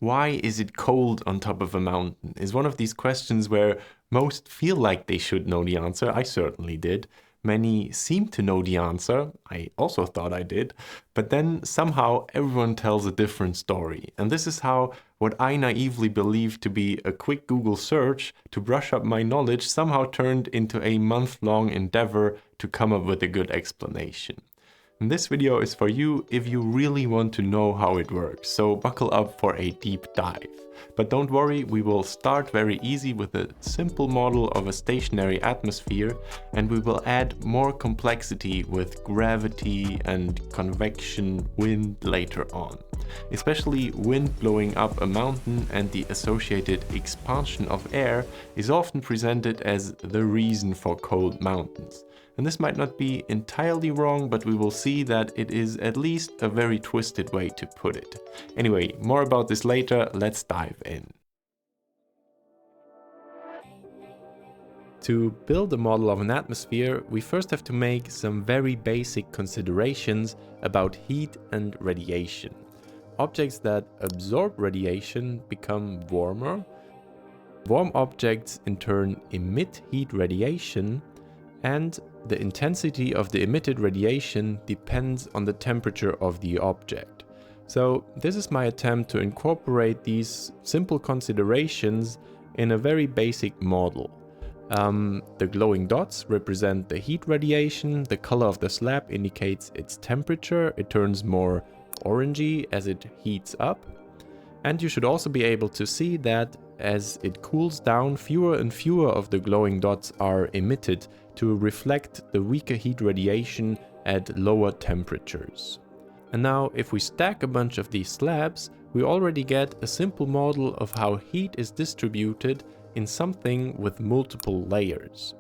why is it cold on top of a mountain is one of these questions where most feel like they should know the answer. I certainly did. Many seem to know the answer. I also thought I did. But then somehow everyone tells a different story. And this is how what I naively believed to be a quick Google search to brush up my knowledge somehow turned into a month-long endeavor to come up with a good explanation. And this video is for you if you really want to know how it works, so buckle up for a deep dive. But don't worry, we will start very easy with a simple model of a stationary atmosphere, and we will add more complexity with gravity and convection, wind later on. Especially wind blowing up a mountain and the associated expansion of air is often presented as the reason for cold mountains. And this might not be entirely wrong, but we will see that it is at least a very twisted way to put it. Anyway, more about this later, let's dive in. To build a model of an atmosphere, we first have to make some very basic considerations about heat and radiation. Objects that absorb radiation become warmer. Warm objects in turn emit heat radiation, and the intensity of the emitted radiation depends on the temperature of the object. So this is my attempt to incorporate these simple considerations in a very basic model. The glowing dots represent the heat radiation, the color of the slab indicates its temperature, it turns more orangey as it heats up. And you should also be able to see that as it cools down, fewer and fewer of the glowing dots are emitted to reflect the weaker heat radiation at lower temperatures. And now, if we stack a bunch of these slabs, we already get a simple model of how heat is distributed in something with multiple layers.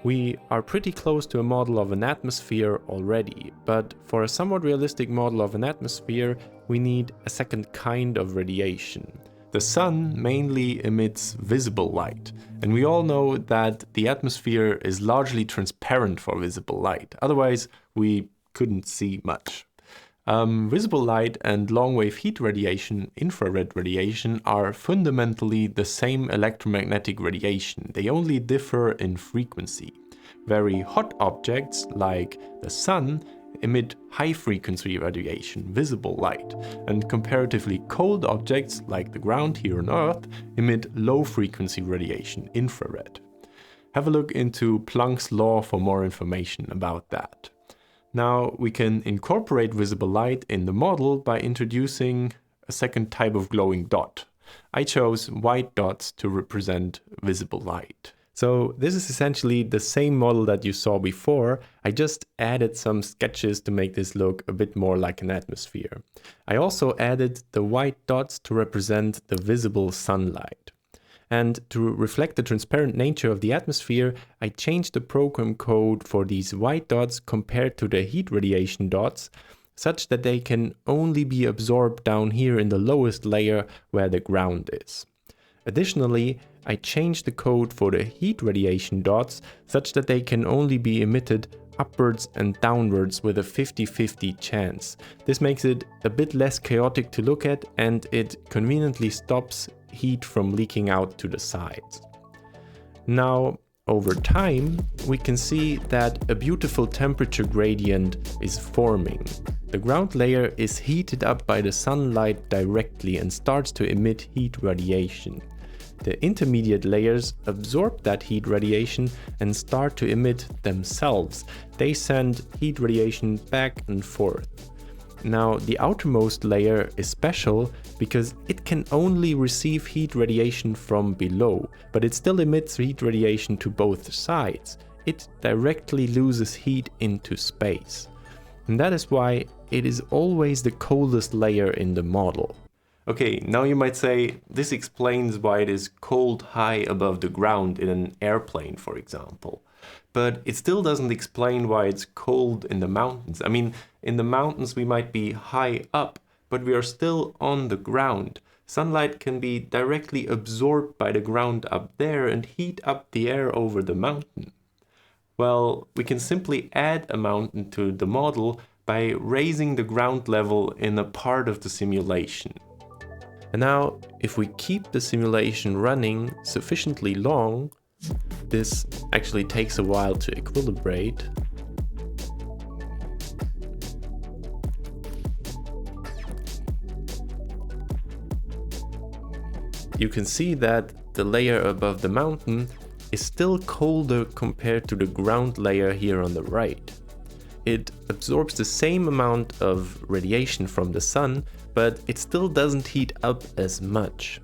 We are pretty close to a model of an atmosphere already, but for a somewhat realistic model of an atmosphere, we need a second kind of radiation. The sun mainly emits visible light, and we all know that the atmosphere is largely transparent for visible light, otherwise we couldn't see much. Visible light and long-wave heat radiation, infrared radiation, are fundamentally the same electromagnetic radiation. They only differ in frequency. Very hot objects, like the sun, emit high-frequency radiation, visible light, and comparatively cold objects, like the ground here on Earth, emit low-frequency radiation, infrared. Have a look into Planck's law for more information about that. Now, we can incorporate visible light in the model by introducing a second type of glowing dot. I chose white dots to represent visible light. So this is essentially the same model that you saw before. I just added some sketches to make this look a bit more like an atmosphere. I also added the white dots to represent the visible sunlight. And to reflect the transparent nature of the atmosphere, I changed the program code for these white dots compared to the heat radiation dots, such that they can only be absorbed down here in the lowest layer where the ground is. Additionally, I changed the code for the heat radiation dots such that they can only be emitted upwards and downwards with a 50-50 chance. This makes it a bit less chaotic to look at, and it conveniently stops heat from leaking out to the sides. Now, over time, we can see that a beautiful temperature gradient is forming. The ground layer is heated up by the sunlight directly and starts to emit heat radiation. The intermediate layers absorb that heat radiation and start to emit themselves. They send heat radiation back and forth. Now, the outermost layer is special because it can only receive heat radiation from below, but it still emits heat radiation to both sides. It directly loses heat into space. And that is why it is always the coldest layer in the model. Okay, now you might say, this explains why it is cold high above the ground in an airplane, for example. But it still doesn't explain why it's cold in the mountains. I mean, in the mountains we might be high up, but we are still on the ground. Sunlight can be directly absorbed by the ground up there and heat up the air over the mountain. Well, we can simply add a mountain to the model by raising the ground level in a part of the simulation. And now, if we keep the simulation running sufficiently long, this actually takes a while to equilibrate. You can see that the layer above the mountain is still colder compared to the ground layer here on the right. It absorbs the same amount of radiation from the sun, but it still doesn't heat up as much.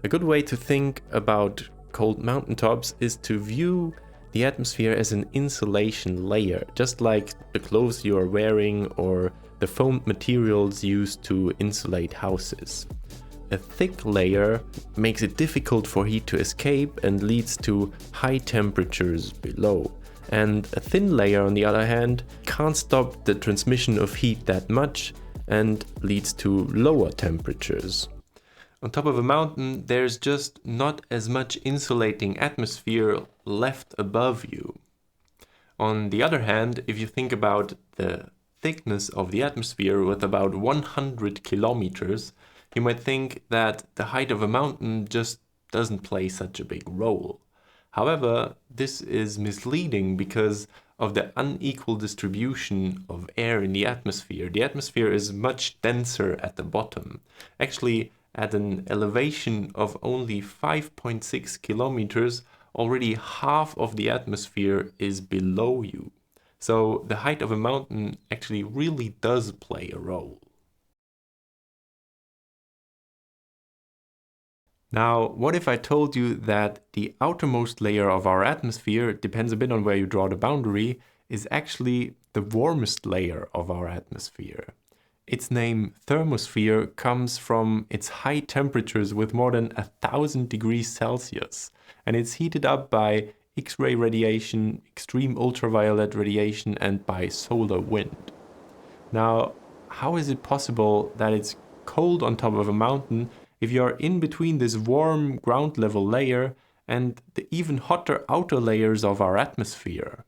A good way to think about cold mountaintops is to view the atmosphere as an insulation layer, just like the clothes you are wearing or the foamed materials used to insulate houses. A thick layer makes it difficult for heat to escape and leads to high temperatures below. And a thin layer, on the other hand, can't stop the transmission of heat that much and leads to lower temperatures. On top of a mountain, there's just not as much insulating atmosphere left above you. On the other hand, if you think about the thickness of the atmosphere with about 100 kilometers, you might think that the height of a mountain just doesn't play such a big role. However, this is misleading because of the unequal distribution of air in the atmosphere. The atmosphere is much denser at the bottom. Actually, at an elevation of only 5.6 kilometers, already half of the atmosphere is below you. So the height of a mountain actually really does play a role. Now, what if I told you that the outermost layer of our atmosphere, depends a bit on where you draw the boundary, is actually the warmest layer of our atmosphere? Its name, thermosphere, comes from its high temperatures with more than 1000 degrees Celsius, and it's heated up by X-ray radiation, extreme ultraviolet radiation, and by solar wind. Now, how is it possible that it's cold on top of a mountain if you are in between this warm ground level layer and the even hotter outer layers of our atmosphere?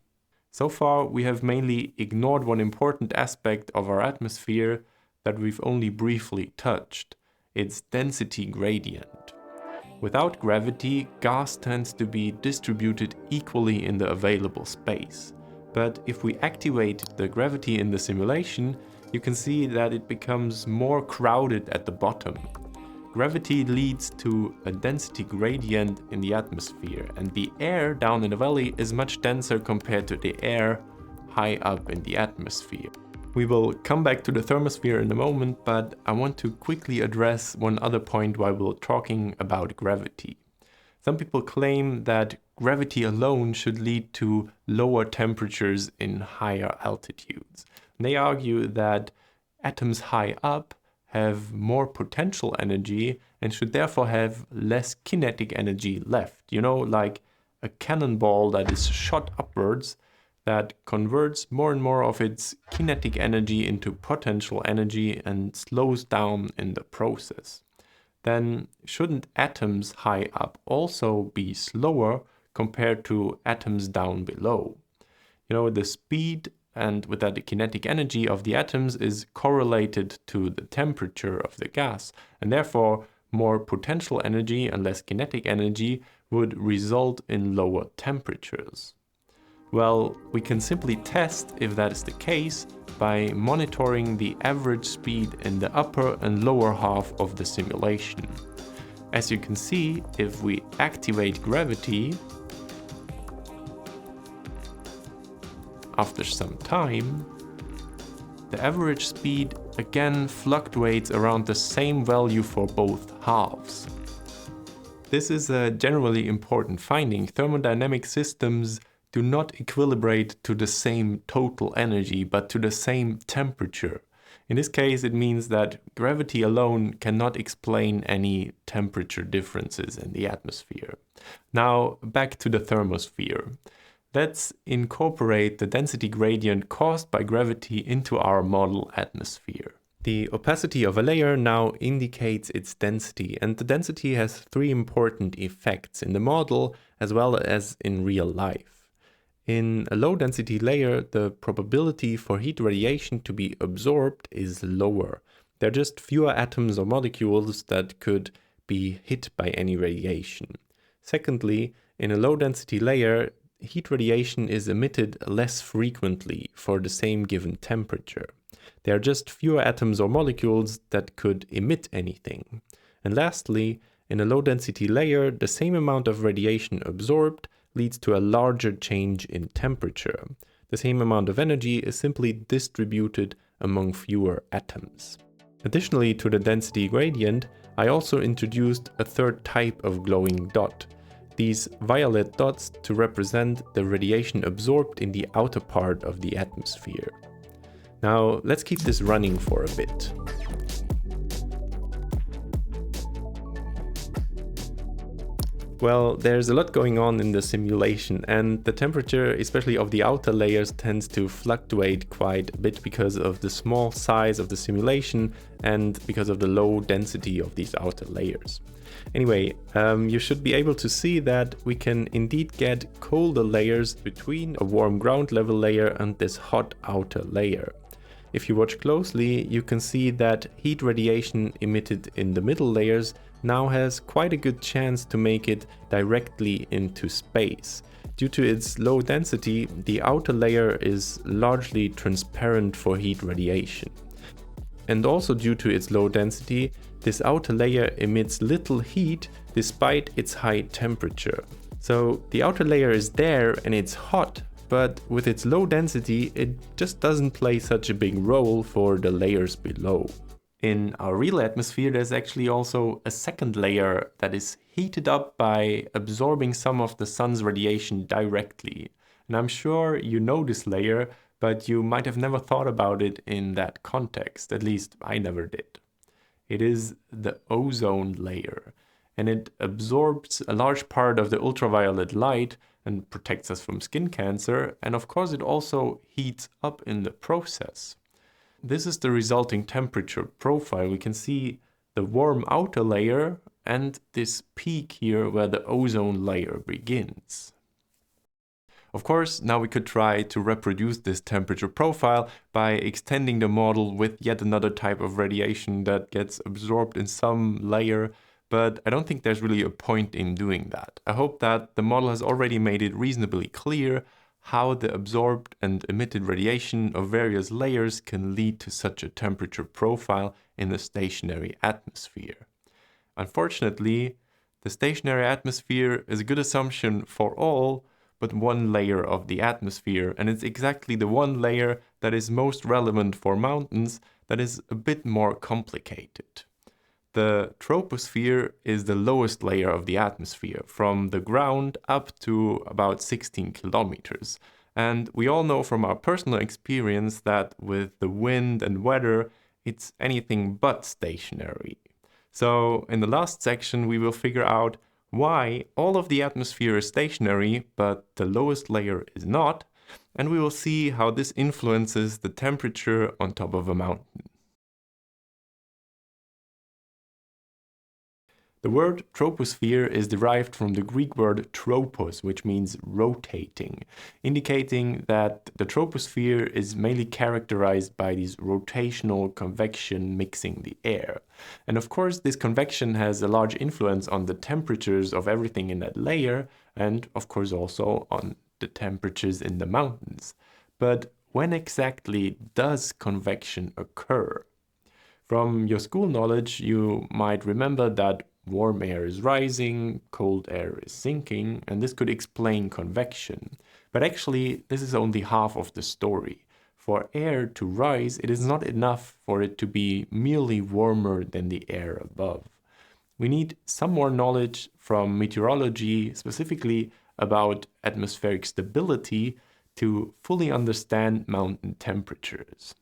So far, we have mainly ignored one important aspect of our atmosphere that we've only briefly touched, its density gradient. Without gravity, gas tends to be distributed equally in the available space. But if we activate the gravity in the simulation, you can see that it becomes more crowded at the bottom. Gravity leads to a density gradient in the atmosphere, and the air down in the valley is much denser compared to the air high up in the atmosphere. We will come back to the thermosphere in a moment, but I want to quickly address one other point while we're talking about gravity. Some people claim that gravity alone should lead to lower temperatures in higher altitudes. They argue that atoms high up have more potential energy and should therefore have less kinetic energy left. You know, like a cannonball that is shot upwards that converts more and more of its kinetic energy into potential energy and slows down in the process. Then shouldn't atoms high up also be slower compared to atoms down below? You know, the speed and with that the kinetic energy of the atoms is correlated to the temperature of the gas, and therefore more potential energy and less kinetic energy would result in lower temperatures. Well, we can simply test if that is the case by monitoring the average speed in the upper and lower half of the simulation. As you can see, if we activate gravity, after some time, the average speed again fluctuates around the same value for both halves. This is a generally important finding. Thermodynamic systems do not equilibrate to the same total energy, but to the same temperature. In this case, it means that gravity alone cannot explain any temperature differences in the atmosphere. Now, back to the thermosphere. Let's incorporate the density gradient caused by gravity into our model atmosphere. The opacity of a layer now indicates its density, and the density has three important effects in the model as well as in real life. In a low density layer, the probability for heat radiation to be absorbed is lower, There are just fewer atoms or molecules that could be hit by any radiation. Secondly, in a low-density layer, heat radiation is emitted less frequently for the same given temperature. There are just fewer atoms or molecules that could emit anything. And lastly, in a low-density layer, the same amount of radiation absorbed leads to a larger change in temperature. The same amount of energy is simply distributed among fewer atoms. Additionally to the density gradient, I also introduced a third type of glowing dot. These violet dots to represent the radiation absorbed in the outer part of the atmosphere. Now let's keep this running for a bit. Well, there's a lot going on in the simulation, and the temperature, especially of the outer layers, tends to fluctuate quite a bit because of the small size of the simulation and because of the low density of these outer layers. Anyway, you should be able to see that we can indeed get colder layers between a warm ground level layer and this hot outer layer. If you watch closely, you can see that heat radiation emitted in the middle layers now has quite a good chance to make it directly into space. Due to its low density, the outer layer is largely transparent for heat radiation. And also due to its low density, this outer layer emits little heat despite its high temperature. So the outer layer is there and it's hot, but with its low density, it just doesn't play such a big role for the layers below. In our real atmosphere, there's actually also a second layer that is heated up by absorbing some of the sun's radiation directly. And I'm sure you know this layer, but you might have never thought about it in that context. At least I never did. It is the ozone layer, and it absorbs a large part of the ultraviolet light and protects us from skin cancer, and of course it also heats up in the process. This is the resulting temperature profile. We can see the warm outer layer and this peak here where the ozone layer begins. Of course, now we could try to reproduce this temperature profile by extending the model with yet another type of radiation that gets absorbed in some layer, but I don't think there's really a point in doing that. I hope that the model has already made it reasonably clear how the absorbed and emitted radiation of various layers can lead to such a temperature profile in the stationary atmosphere. Unfortunately, the stationary atmosphere is a good assumption for all but one layer of the atmosphere, and it's exactly the one layer that is most relevant for mountains that is a bit more complicated. The troposphere is the lowest layer of the atmosphere, from the ground up to about 16 kilometers. And we all know from our personal experience that with the wind and weather, it's anything but stationary. So in the last section, we will figure out why all of the atmosphere is stationary, but the lowest layer is not. And we will see how this influences the temperature on top of a mountain. The word troposphere is derived from the Greek word tropos, which means rotating, indicating that the troposphere is mainly characterized by this rotational convection mixing the air. And of course, this convection has a large influence on the temperatures of everything in that layer, and of course also on the temperatures in the mountains. But when exactly does convection occur? From your school knowledge, you might remember that warm air is rising, cold air is sinking, and this could explain convection. But actually, this is only half of the story. For air to rise, it is not enough for it to be merely warmer than the air above. We need some more knowledge from meteorology, specifically about atmospheric stability, to fully understand mountain temperatures.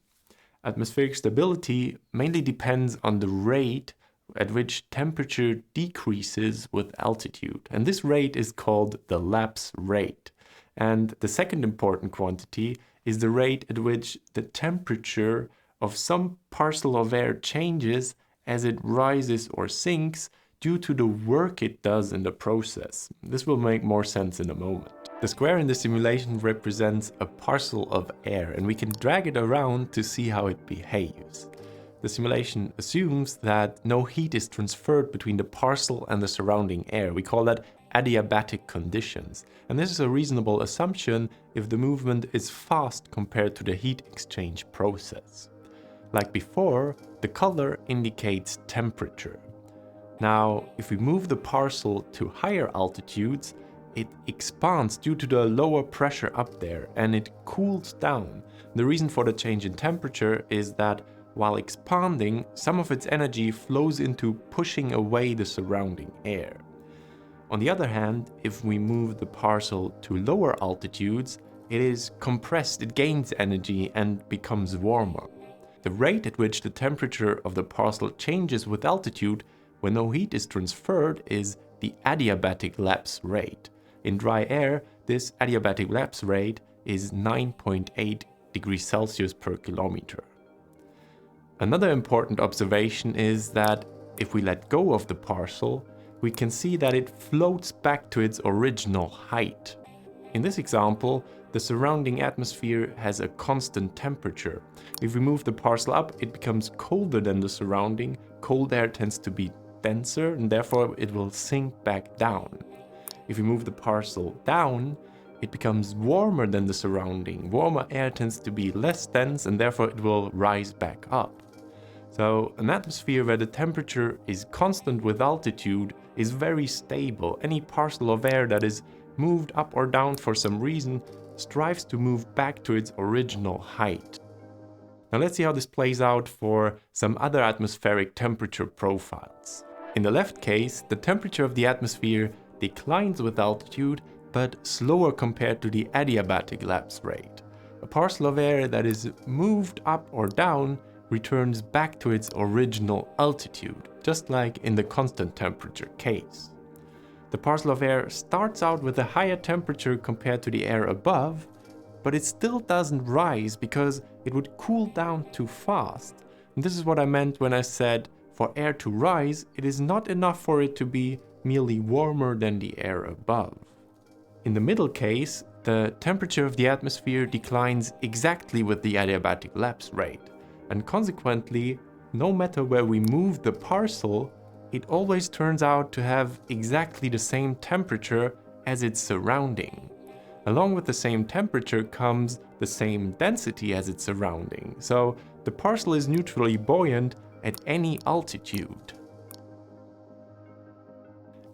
Atmospheric stability mainly depends on the rate at which temperature decreases with altitude. And this rate is called the lapse rate. And the second important quantity is the rate at which the temperature of some parcel of air changes as it rises or sinks due to the work it does in the process. This will make more sense in a moment. The square in the simulation represents a parcel of air, and we can drag it around to see how it behaves. the simulation assumes that no heat is transferred between the parcel and the surrounding air. We call that adiabatic conditions. And this is a reasonable assumption if the movement is fast compared to the heat exchange process. Like before, the color indicates temperature. Now, if we move the parcel to higher altitudes, it expands due to the lower pressure up there and it cools down. The reason for the change in temperature is that while expanding, some of its energy flows into pushing away the surrounding air. On the other hand, if we move the parcel to lower altitudes, it is compressed, it gains energy and becomes warmer. The rate at which the temperature of the parcel changes with altitude when no heat is transferred is the adiabatic lapse rate. In dry air, this adiabatic lapse rate is 9.8 degrees Celsius per kilometer. Another important observation is that if we let go of the parcel, we can see that it floats back to its original height. In this example, the surrounding atmosphere has a constant temperature. If we move the parcel up, it becomes colder than the surrounding. Cold air tends to be denser and therefore it will sink back down. If we move the parcel down, it becomes warmer than the surrounding. Warmer air tends to be less dense and therefore it will rise back up. So an atmosphere where the temperature is constant with altitude is very stable. Any parcel of air that is moved up or down for some reason strives to move back to its original height. Now let's see how this plays out for some other atmospheric temperature profiles. In the left case, the temperature of the atmosphere declines with altitude, but slower compared to the adiabatic lapse rate. A parcel of air that is moved up or down returns back to its original altitude, just like in the constant temperature case. The parcel of air starts out with a higher temperature compared to the air above, but it still doesn't rise because it would cool down too fast. And this is what I meant when I said for air to rise, it is not enough for it to be merely warmer than the air above. In the middle case, the temperature of the atmosphere declines exactly with the adiabatic lapse rate. And consequently, no matter where we move the parcel, it always turns out to have exactly the same temperature as its surrounding. Along with the same temperature comes the same density as its surrounding, so the parcel is neutrally buoyant at any altitude.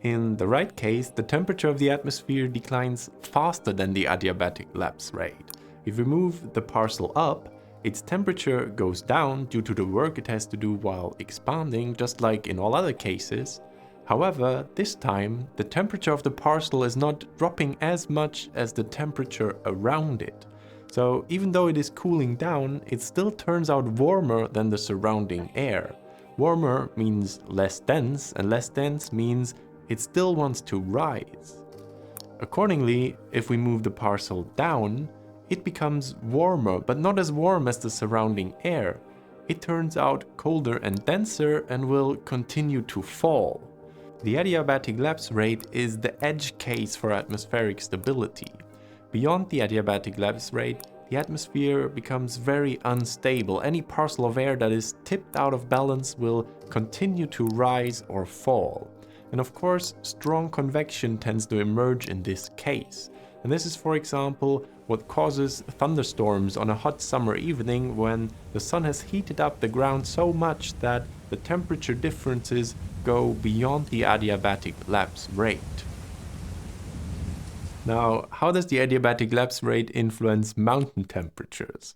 In the right case, the temperature of the atmosphere declines faster than the adiabatic lapse rate. If we move the parcel up, its temperature goes down due to the work it has to do while expanding, just like in all other cases. However, this time, the temperature of the parcel is not dropping as much as the temperature around it. So even though it is cooling down, it still turns out warmer than the surrounding air. Warmer means less dense, and less dense means it still wants to rise. Accordingly, if we move the parcel down, it becomes warmer, but not as warm as the surrounding air. It turns out colder and denser and will continue to fall. The adiabatic lapse rate is the edge case for atmospheric stability. Beyond the adiabatic lapse rate, the atmosphere becomes very unstable. Any parcel of air that is tipped out of balance will continue to rise or fall. And of course, strong convection tends to emerge in this case. And this is, for example, what causes thunderstorms on a hot summer evening when the sun has heated up the ground so much that the temperature differences go beyond the adiabatic lapse rate. Now, how does the adiabatic lapse rate influence mountain temperatures?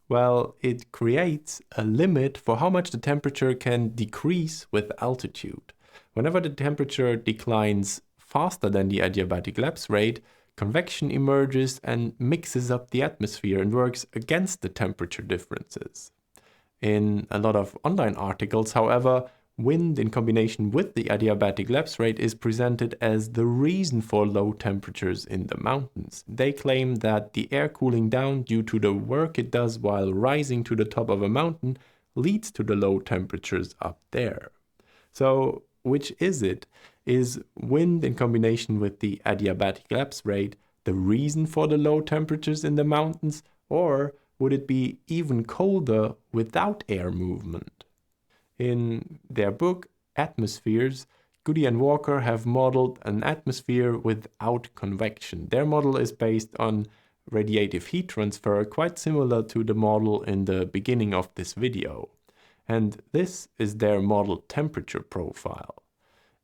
Well, it creates a limit for how much the temperature can decrease with altitude. Whenever the temperature declines faster than the adiabatic lapse rate, convection emerges and mixes up the atmosphere and works against the temperature differences. In a lot of online articles, however, wind in combination with the adiabatic lapse rate is presented as the reason for low temperatures in the mountains. They claim that the air cooling down due to the work it does while rising to the top of a mountain leads to the low temperatures up there. So, which is it? Is wind in combination with the adiabatic lapse rate the reason for the low temperatures in the mountains, or would it be even colder without air movement? In their book, Atmospheres, Goody and Walker have modeled an atmosphere without convection. Their model is based on radiative heat transfer, quite similar to the model in the beginning of this video. And this is their model temperature profile.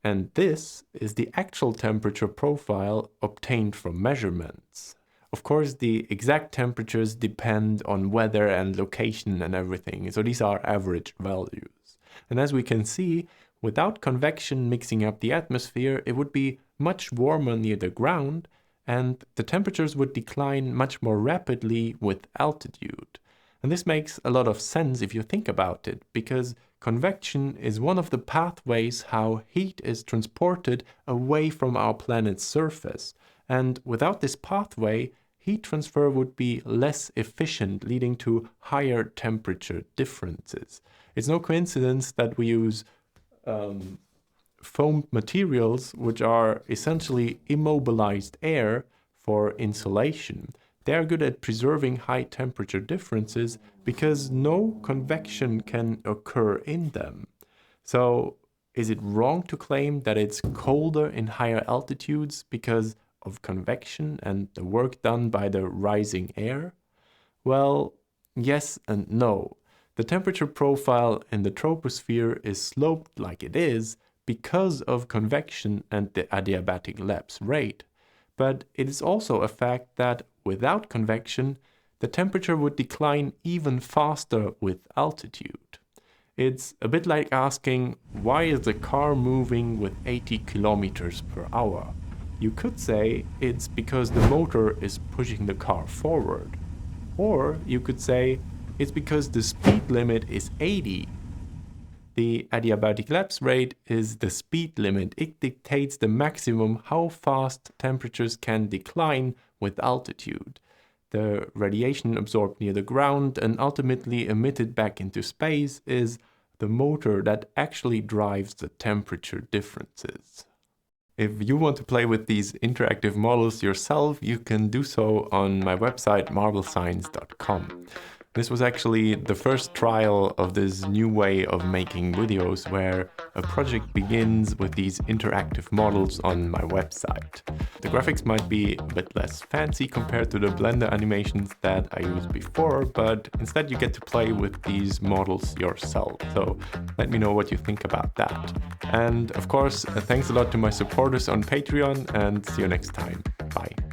And this is the actual temperature profile obtained from measurements. Of course, the exact temperatures depend on weather and location and everything, so these are average values. And as we can see, without convection mixing up the atmosphere, it would be much warmer near the ground, and the temperatures would decline much more rapidly with altitude. And this makes a lot of sense if you think about it, because convection is one of the pathways how heat is transported away from our planet's surface. And without this pathway, heat transfer would be less efficient, leading to higher temperature differences. It's no coincidence that we use foamed materials, which are essentially immobilized air, for insulation. They are good at preserving high temperature differences because no convection can occur in them. So is it wrong to claim that it's colder in higher altitudes because of convection and the work done by the rising air? Well, yes and no. The temperature profile in the troposphere is sloped like it is because of convection and the adiabatic lapse rate. But it is also a fact that without convection, the temperature would decline even faster with altitude. It's a bit like asking, why is the car moving with 80 kilometers per hour? You could say it's because the motor is pushing the car forward. Or you could say it's because the speed limit is 80. The adiabatic lapse rate is the speed limit. It dictates the maximum how fast temperatures can decline with altitude. The radiation absorbed near the ground and ultimately emitted back into space is the motor that actually drives the temperature differences. If you want to play with these interactive models yourself, you can do so on my website marblescience.com. This was actually the first trial of this new way of making videos where a project begins with these interactive models on my website. The graphics might be a bit less fancy compared to the Blender animations that I used before, but instead you get to play with these models yourself. So let me know what you think about that. And of course, thanks a lot to my supporters on Patreon, and see you next time. Bye.